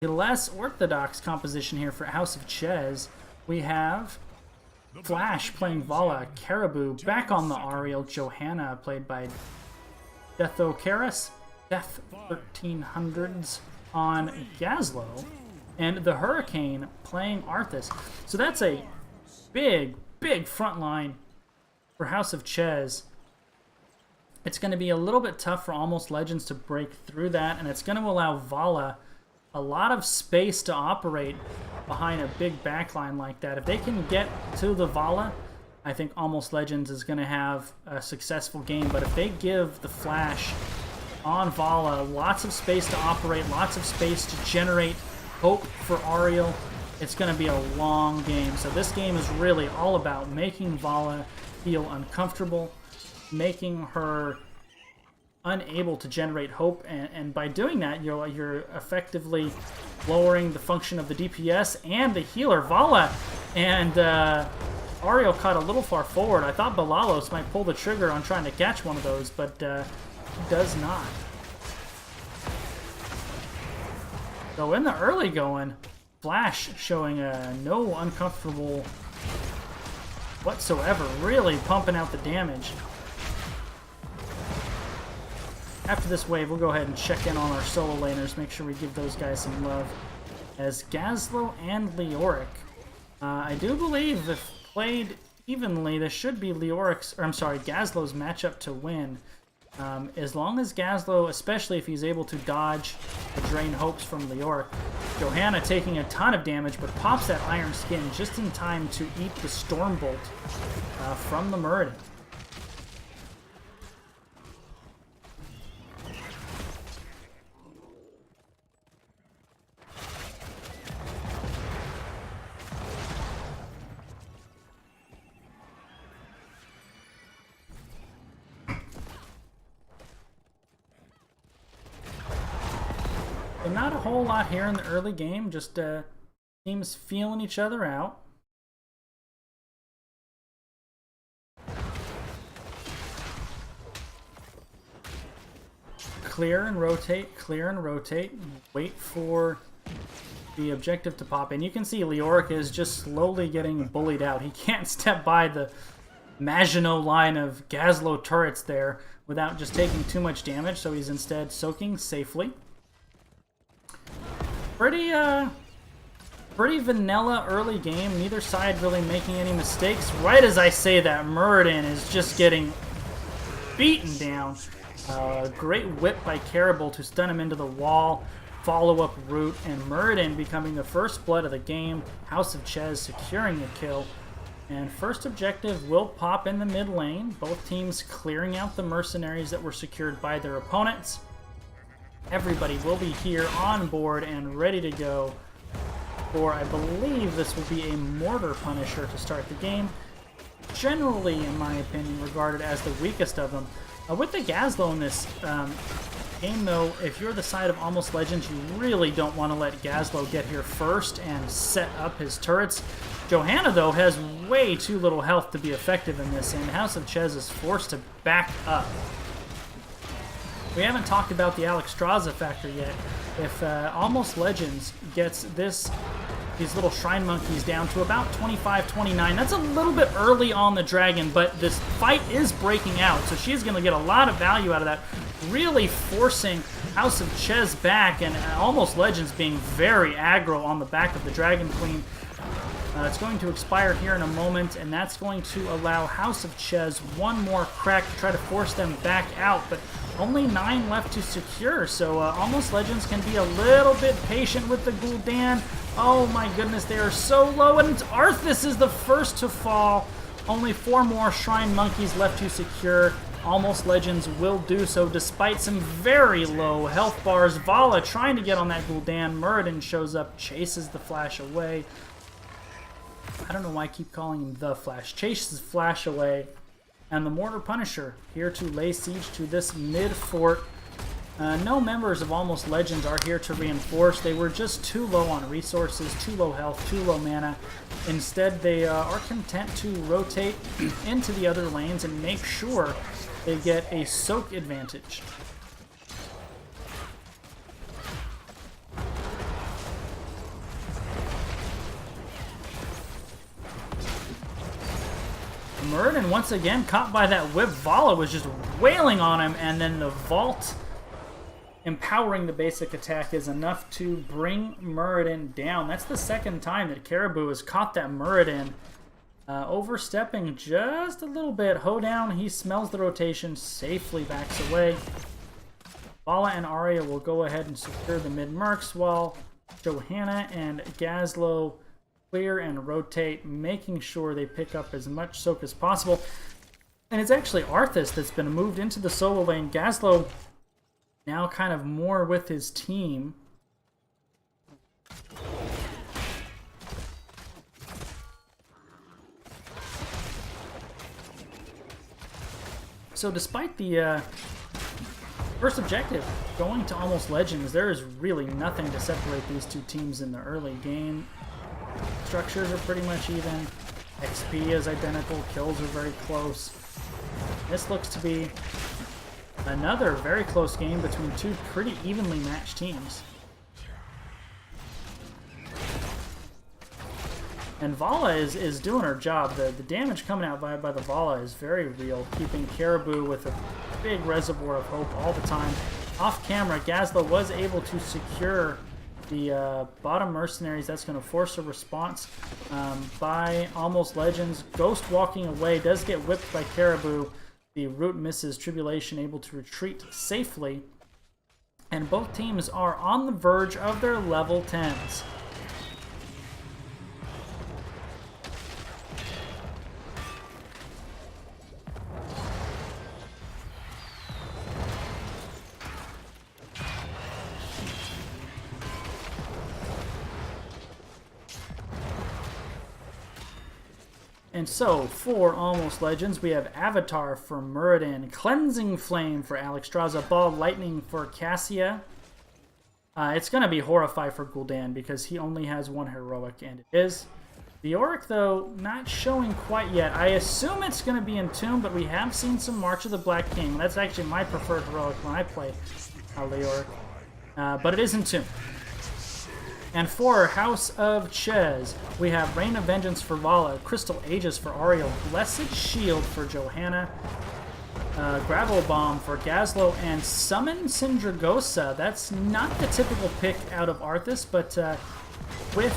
The less orthodox composition here for House of Chez. We have Flash playing Vala, Caribou back on the Ariel, Johanna played by Death 1300s on Gazlo, and the Hurricane playing Arthas. So that's a big front line for House of Chez. It's going to be a little bit tough for Almost Legends to break through that, and it's going to allow Vala a lot of space to operate behind a big backline like that. If they can get to the Vala, I think Almost Legends is going to have a successful game. But if they give the Flash on Vala lots of space to operate, lots of space to generate hope for Ariel, it's going to be a long game. So this game is really all about making Vala feel uncomfortable, making her unable to generate hope, and by doing that, you're effectively lowering the function of the DPS and the healer. Vala and Ariel caught a little far forward. I thought Balalos might pull the trigger on trying to catch one of those, but he does not. So in the early going, Flash showing no uncomfortable whatsoever, really pumping out the damage. After this wave, we'll go ahead and check in on our solo laners, make sure we give those guys some love. As Gazlo and Leoric, I do believe if played evenly, this should be Gazlo's matchup to win. As long as Gazlo, especially if he's able to dodge the Drain Hopes from Leoric. Johanna taking a ton of damage, but pops that Iron Skin just in time to eat the Stormbolt from the Muradin. And not a whole lot here in the early game, just teams feeling each other out. Clear and rotate, wait for the objective to pop in. You can see Leoric is just slowly getting bullied out. He can't step by the Maginot line of Gazlo turrets there without just taking too much damage, so he's instead soaking safely. Pretty vanilla early game. Neither side really making any mistakes. Right as I say that, Muradin is just getting beaten down. Great whip by Caribou to stun him into the wall. Follow-up root, and Muradin becoming the first blood of the game. House of Chez securing the kill. And first objective will pop in the mid lane. Both teams clearing out the mercenaries that were secured by their opponents. Everybody will be here on board and ready to go for, I believe this will be a Mortar Punisher to start the game. Generally, in my opinion, regarded as the weakest of them. With the Gazlo in this game, though, if you're the side of Almost Legends, you really don't want to let Gazlo get here first and set up his turrets. Johanna, though, has way too little health to be effective in this, and House of Chez is forced to back up. We haven't talked about the Alexstrasza factor yet. If Almost Legends gets these little Shrine Monkeys down to about 25, 29, that's a little bit early on the Dragon, but this fight is breaking out, so she's going to get a lot of value out of that, really forcing House of Chez back, and Almost Legends being very aggro on the back of the Dragon Queen. It's going to expire here in a moment, and that's going to allow House of Chez one more crack to try to force them back out, but only 9 left to secure, so Almost Legends can be a little bit patient with the Gul'dan. Oh my goodness, they are so low, and Arthas is the first to fall. Only 4 more Shrine Monkeys left to secure. Almost Legends will do so despite some very low health bars. Vala trying to get on that Gul'dan. Muradin shows up, chases the Flash away. I don't know why I keep calling him the Flash. Chases Flash away. And the Mortar Punisher here to lay siege to this mid-fort. No members of Almost Legends are here to reinforce. They were just too low on resources, too low health, too low mana. Instead, they are content to rotate into the other lanes and make sure they get a soak advantage. Muradin once again caught by that whip. Vala was just wailing on him, and then the vault empowering the basic attack is enough to bring Muradin down. That's the second time that Caribou has caught that Muradin. Overstepping just a little bit. Hoedown, he smells the rotation, safely backs away. Vala and Arya will go ahead and secure the mid-mercs while Johanna and Gazlo clear and rotate, making sure they pick up as much soak as possible. And it's actually Arthas that's been moved into the solo lane. Gazlo now kind of more with his team. So despite the first objective going to almost legends, there is really nothing to separate these two teams in the early game. Structures are pretty much even. XP is identical. Kills are very close. This looks to be another very close game between two pretty evenly matched teams. And Vala is doing her job. The damage coming out by the Vala is very real, keeping Caribou with a big reservoir of hope all the time. Off camera, Gazlo was able to secure the bottom mercenaries. That's going to force a response by Almost Legends. Ghost walking away, does get whipped by Caribou. The root misses. Tribulation able to retreat safely. And both teams are on the verge of their level 10s. And so, for Almost Legends, we have Avatar for Muradin, Cleansing Flame for Alexstrasza, Ball Lightning for Cassia. It's going to be Horrify for Gul'dan because he only has one heroic, and it is. The Leoric, though, not showing quite yet. I assume it's going to be Entomb, but we have seen some March of the Black King. That's actually my preferred heroic when I play Leoric. But it is Entomb. And for House of Chez, we have Rain of Vengeance for Vala, Crystal Aegis for Ariel, Blessed Shield for Johanna, Gravel Bomb for Gazlo, and Summon Sindragosa. That's not the typical pick out of Arthas, but with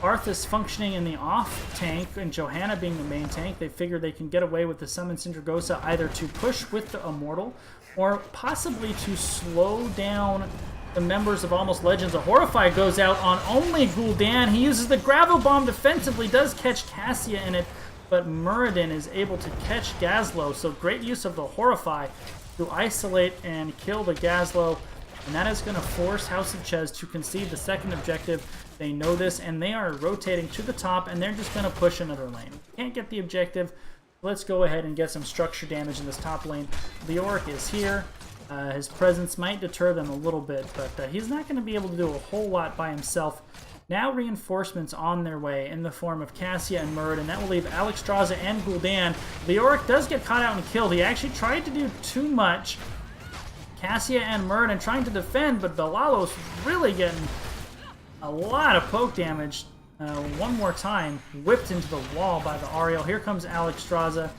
Arthas functioning in the off tank and Johanna being the main tank, they figure they can get away with the Summon Sindragosa either to push with the Immortal or possibly to slow down the members of Almost Legends. A Horrify goes out on only Gul'dan. He uses the Gravel Bomb defensively, does catch Cassia in it, but Muradin is able to catch Gazlo, so great use of the Horrify to isolate and kill the Gazlo, and that is going to force House of Chez to concede the second objective. They know this, and they are rotating to the top, and they're just going to push another lane. Can't get the objective. Let's go ahead and get some structure damage in this top lane. Leoric is here. His presence might deter them a little bit, but he's not going to be able to do a whole lot by himself. Now reinforcements on their way in the form of Cassia and Muradin. That will leave Alexstrasza and Gul'dan. Leoric does get caught out and killed. He actually tried to do too much. Cassia and Muradin trying to defend, but Belalos really getting a lot of poke damage. One more time, whipped into the wall by the Ariel. Here comes Alexstrasza.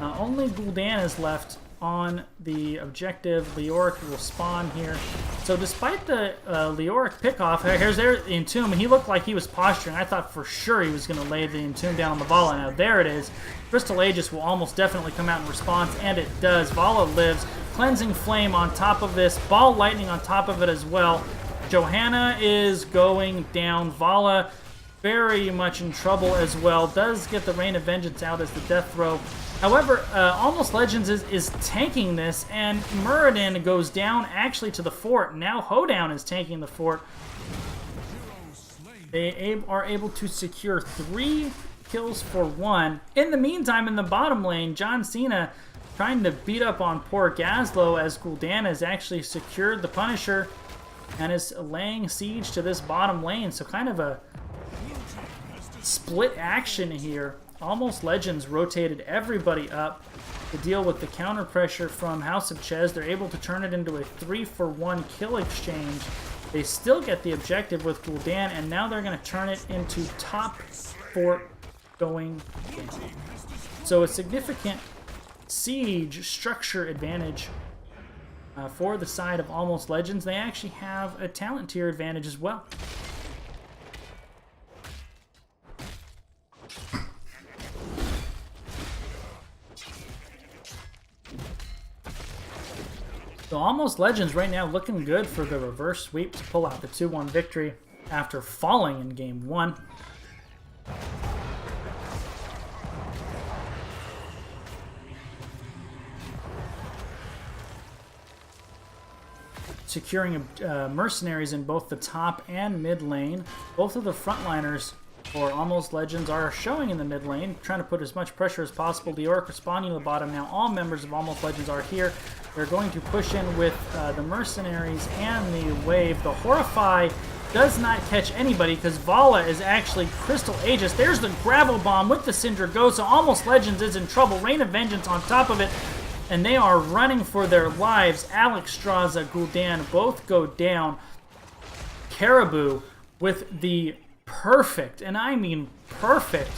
Only Gul'dan is left on the objective. Leoric will spawn here. So despite the Leoric pickoff, here's their Entomb. He looked like he was posturing. I thought for sure he was going to lay the Entomb down on the Vala. Now there it is. Crystal Aegis will almost definitely come out in response, and it does. Vala lives. Cleansing Flame on top of this. Ball Lightning on top of it as well. Johanna is going down. Vala very much in trouble as well. Does get the Rain of Vengeance out as the death throw. However, Almost Legends is tanking this, and Muradin goes down actually to the fort. Now Hoedown is tanking the fort. They are able to secure 3 kills for 1. In the meantime, in the bottom lane, John Cena trying to beat up on poor Gazlo as Gul'dan has actually secured the Punisher and is laying siege to this bottom lane. So kind of a split action here. Almost Legends rotated everybody up to deal with the counter pressure from House of Chez. They're able to turn it into a 3-for-1 kill exchange. They still get the objective with Gul'dan, and now they're going to turn it into top fort going down. So a significant siege structure advantage for the side of Almost Legends. They actually have a talent tier advantage as well. So Almost Legends right now looking good for the reverse sweep to pull out the 2-1 victory after falling in game 1. Securing mercenaries in both the top and mid lane. Both of the frontliners for Almost Legends are showing in the mid lane, trying to put as much pressure as possible. The Orc responding to the bottom. Now all members of Almost Legends are here. They're going to push in with the mercenaries and the wave. The Horrify does not catch anybody because Vala is actually Crystal Aegis. There's the Gravel Bomb with the Syndra Go, so Almost Legends is in trouble. Rain of Vengeance on top of it, and they are running for their lives. Alex Straza, Gul'dan both go down. Caribou with the perfect, and I mean perfect,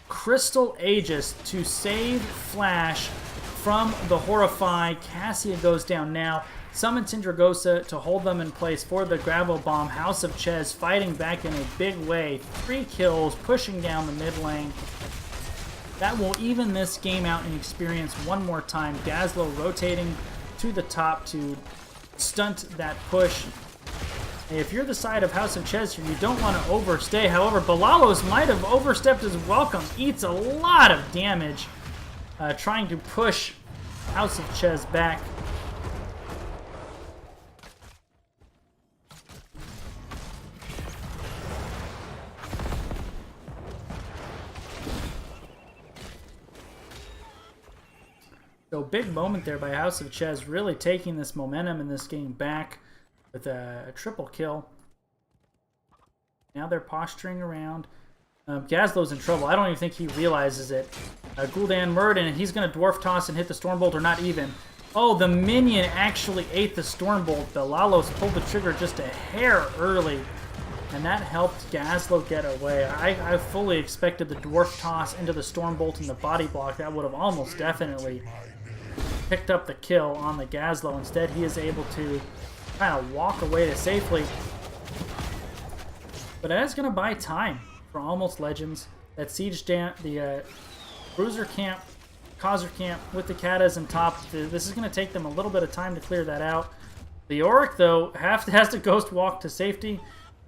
Crystal Aegis to save Flash from the Horrify. Cassia goes down now. Summon Syndragosa to hold them in place for the Gravel Bomb. House of Chez fighting back in a big way. 3 kills, pushing down the mid lane. That will even this game out in experience one more time. Gazlo rotating to the top to stunt that push. If you're the side of House of Chez here, you don't want to overstay. However, Balalos might have overstepped his welcome. Eats a lot of damage trying to push House of Chez back. So big moment there by House of Chez, really taking this momentum in this game back with a triple kill. Now they're posturing around. Gazlo's in trouble. I don't even think he realizes it. Gul'dan Muradin, and he's going to Dwarf Toss and hit the Stormbolt, or not even. Oh, the minion actually ate the Stormbolt. Balalos pulled the trigger just a hair early, and that helped Gazlo get away. I fully expected the Dwarf Toss into the Stormbolt and the body block. That would have almost definitely picked up the kill on the Gazlo. Instead, he is able to kind of walk away to safely. But that is going to buy time for Almost Legends. That siege the Bruiser camp, Causer camp with the Katas on top. This is going to take them a little bit of time to clear that out. The Auric, though, has to Ghost Walk to safety.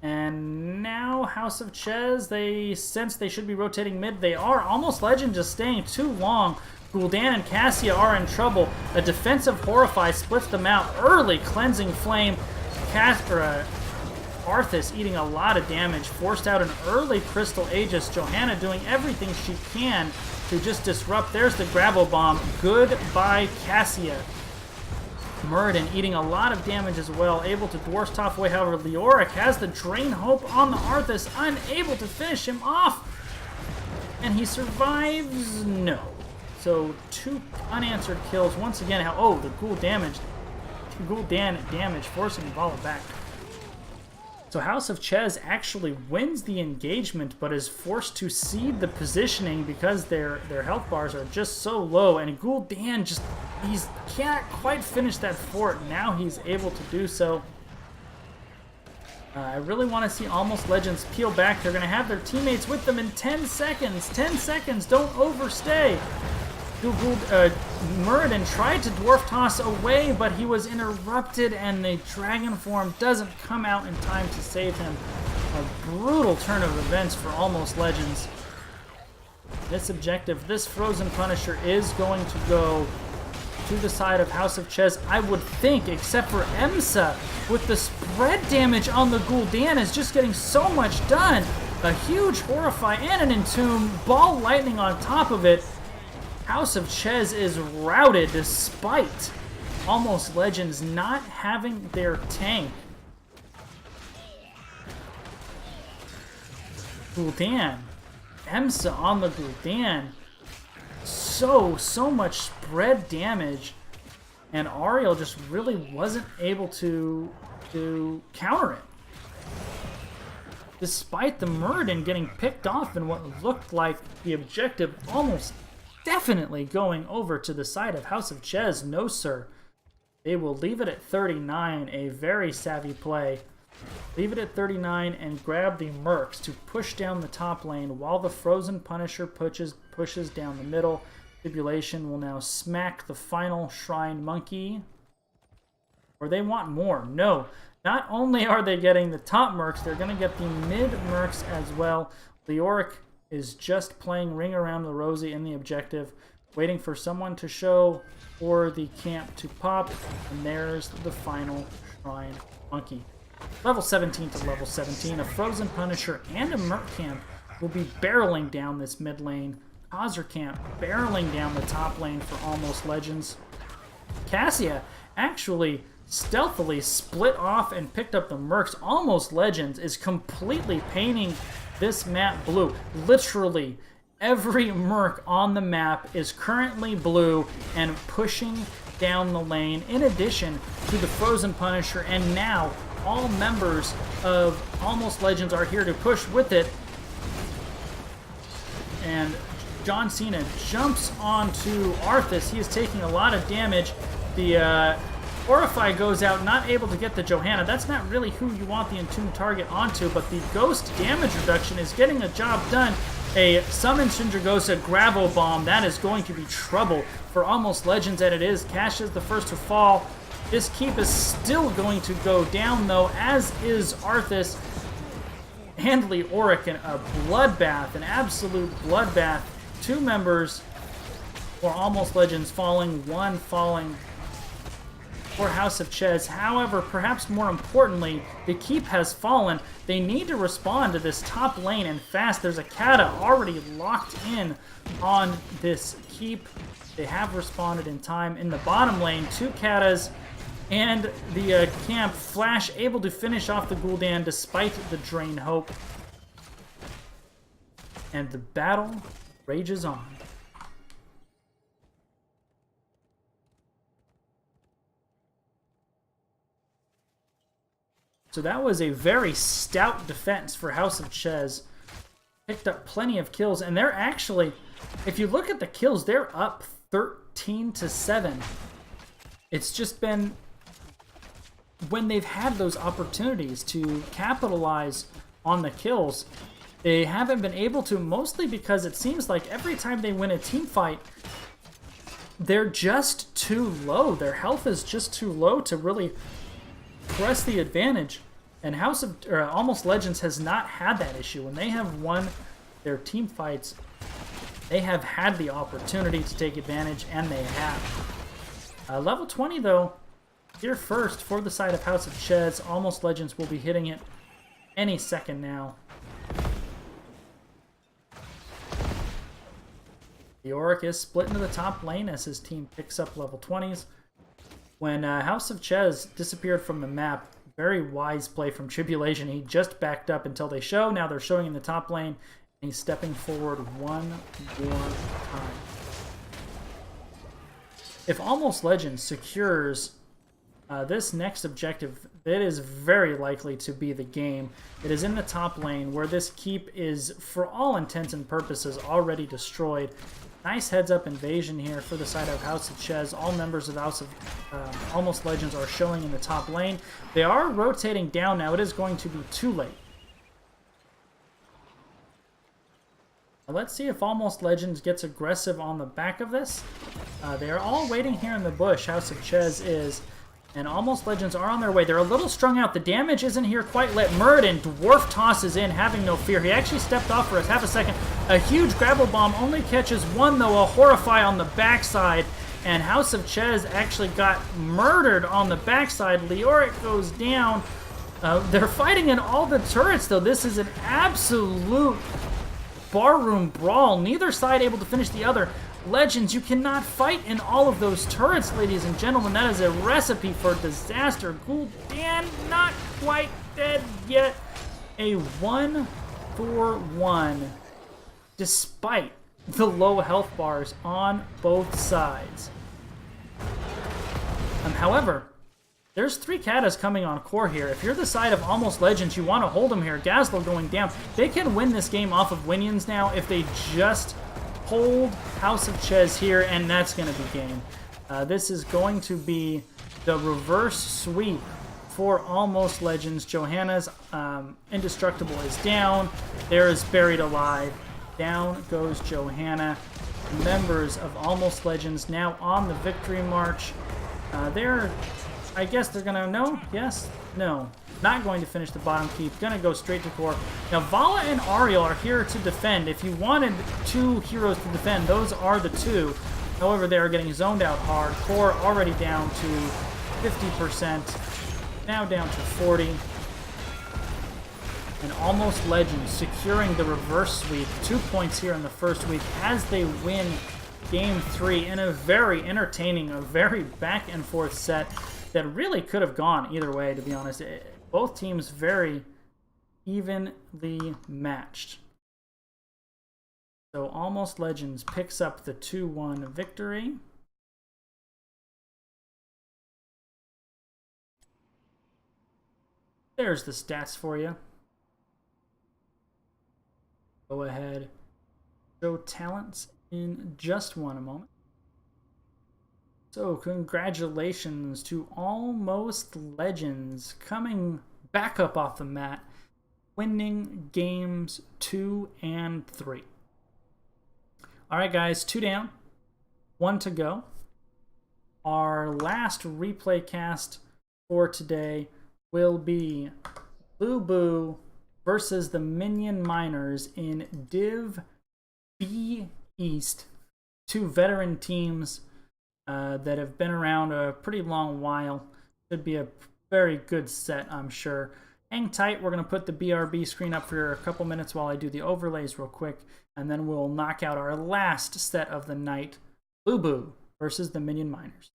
And now House of Chez, they sense they should be rotating mid. They are. Almost Legend just staying too long. Gul'dan and Cassia are in trouble. A defensive Horrify splits them out. Early Cleansing Flame. Arthas eating a lot of damage. Forced out an early Crystal Aegis. Johanna doing everything she can to just disrupt. There's the Gravel Bomb. Goodbye, Cassia. Muradin eating a lot of damage as well. Able to Dwarf's top away. However, Leoric has the Drain Hope on the Arthas. Unable to finish him off. And he survives? No. So 2 unanswered kills once again. Oh, the Gul'dan damage forcing Vala back. So House of Chez actually wins the engagement, but is forced to cede the positioning because their health bars are just so low. And Gul'dan he can't quite finish that fort. Now he's able to do so. I really want to see Almost Legends peel back. They're going to have their teammates with them in 10 seconds. 10 seconds, don't overstay. Muradin tried to Dwarf Toss away, but he was interrupted, and the Dragon Form doesn't come out in time to save him. A brutal turn of events for Almost Legends. This objective, this Frozen Punisher, is going to go to the side of House of Chez, I would think, except for Emsa, with the spread damage on the Gul'dan is just getting so much done. A huge Horrify and an Entomb, Ball Lightning on top of it. House of Chez is routed despite Almost Legends not having their tank. Gul'dan. Emsa on the Gul'dan. So much spread damage. And Ariel just really wasn't able to counter it. Despite the Muradin getting picked off in what looked like the objective almost definitely going over to the side of House of Chez. No, sir. They will leave it at 39, a very savvy play. Leave it at 39 and grab the Mercs to push down the top lane while the Frozen Punisher pushes down the middle. Tribulation will now smack the final Shrine Monkey. Or they want more. No. Not only are they getting the top Mercs, they're going to get the mid Mercs as well. Leoric is just playing Ring Around the Rosie in the objective, waiting for someone to show or the camp to pop. And there's the final Shrine Monkey. Level 17 to level 17, a Frozen Punisher and a Merc Camp will be barreling down this mid lane. Khazar Camp barreling down the top lane for Almost Legends. Cassia actually stealthily split off and picked up the Mercs. Almost Legends is completely painting this map blue. Literally, every Merc on the map is currently blue and pushing down the lane, in addition to the Frozen Punisher, and now all members of Almost Legends are here to push with it. And John Cena jumps onto Arthas. He is taking a lot of damage. The Horrify goes out, not able to get the Johanna. That's not really who you want the Entombed target onto, but the Ghost damage reduction is getting the job done. A Summon Shindragosa Gravel Bomb, that is going to be trouble for Almost Legends, and it is. Cash is the first to fall. This keep is still going to go down, though, as is Arthas and Leoric in a bloodbath, an absolute bloodbath. Two members for Almost Legends falling, one falling for House of Chez. However, perhaps more importantly, the keep has fallen. They need to respond to this top lane, and fast. There's a Kata already locked in on this keep. They have responded in time. In the bottom lane, two Katas and the camp. Flash able to finish off the Gul'dan despite the Drain Hope. And the battle rages on. So that was a very stout defense for House of Chez. Picked up plenty of kills, and they're actually, if you look at the kills, they're up 13-7. It's just been when they've had those opportunities to capitalize on the kills, they haven't been able to, mostly because it seems like every time they win a team fight, they're just too low. Their health is just too low to really press the advantage. And Almost Legends has not had that issue. When they have won their team fights, they have had the opportunity to take advantage, and they have. Level 20, though, here first for the side of House of Chez. Almost Legends will be hitting it any second now. Leoric is split into the top lane as his team picks up level 20s. When House of Chez disappeared from the map, very wise play from Tribulation. He just backed up until they show. Now they're showing in the top lane, and he's stepping forward one more time. If Almost Legends secures this next objective, it is very likely to be the game. It is in the top lane, where this keep is, for all intents and purposes, already destroyed. Nice heads-up invasion here for the side of House of Chez. All members of House of Almost Legends are showing in the top lane. They are rotating down now. It is going to be too late. Now let's see if Almost Legends gets aggressive on the back of this. They are all waiting here in the bush. House of Chez is. And Almost Legends are on their way. They're a little strung out. The damage isn't here quite lit. Muradin dwarf tosses in, having no fear. He actually stepped off for us half a second. A huge Gravel Bomb only catches one, though. A Horrify on the backside. And House of Chez actually got murdered on the backside. Leoric goes down. They're fighting in all the turrets, though. This is an absolute barroom brawl. Neither side able to finish the other. Legends, you cannot fight in all of those turrets, ladies and gentlemen. That is a recipe for disaster. Gul'dan not quite dead yet. A 1-for-1, despite the low health bars on both sides. However, there's 3 Katas coming on core here. If you're the side of Almost Legends, you want to hold them here. Gazlo going down. They can win this game off of Winions now if they just hold House of Chez here, and that's going to be game. This is going to be the reverse sweep for Almost Legends. Johanna's Indestructible is down. There is Buried Alive. Down goes Johanna. Members of Almost Legends now on the victory march. I guess they're gonna, no, yes, no. Not going to finish the bottom keep, gonna go straight to core. Now Vala and Ariel are here to defend. If you wanted two heroes to defend, those are the two. However, they are getting zoned out hard. Core already down to 50%, now down to 40. And Almost Legends securing the reverse sweep. 2 points here in the first week as they win Game 3 in a very entertaining, a very back and forth set that really could have gone either way, to be honest. Both teams very evenly matched. So Almost Legends picks up the 2-1 victory. There's the stats for you. Go ahead, show talents in just one moment. So congratulations to Almost Legends coming back up off the mat, winning games 2 and 3. All right, guys, 2 down, 1 to go. Our last replay cast for today will be Blue Boo versus the Minion Miners in Div B East. 2 veteran teams that have been around a pretty long while. Should be a very good set, I'm sure. Hang tight. We're going to put the BRB screen up for a couple minutes while I do the overlays real quick, and then we'll knock out our last set of the night, Blue Boo versus the Minion Miners.